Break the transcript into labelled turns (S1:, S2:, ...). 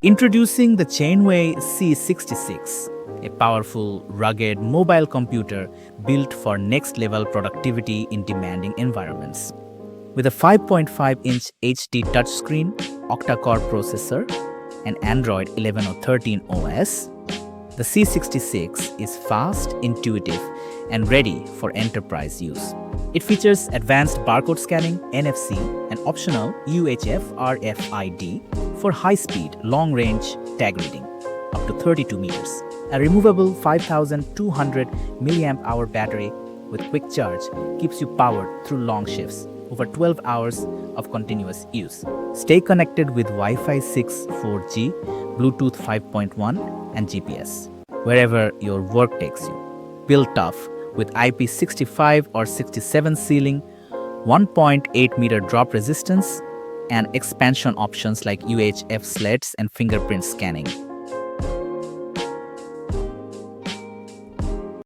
S1: Introducing the Chainway C66, a powerful, rugged mobile computer built for next-level productivity in demanding environments. With a 5.5-inch HD touchscreen, octa-core processor, and Android 11 or 13 OS, the C66 is fast, intuitive, and ready for enterprise use. It features advanced barcode scanning, NFC, and optional UHF RFID for high-speed, long-range tag reading, up to 32 meters. A removable 5,200 mAh battery with quick charge keeps you powered through long shifts, over 12 hours of continuous use. Stay connected with Wi-Fi 6, 4G, Bluetooth 5.1, and GPS, wherever your work takes you. Built tough with IP65 or 67 sealing, 1.8 meter drop resistance, and expansion options like UHF sleds and fingerprint scanning.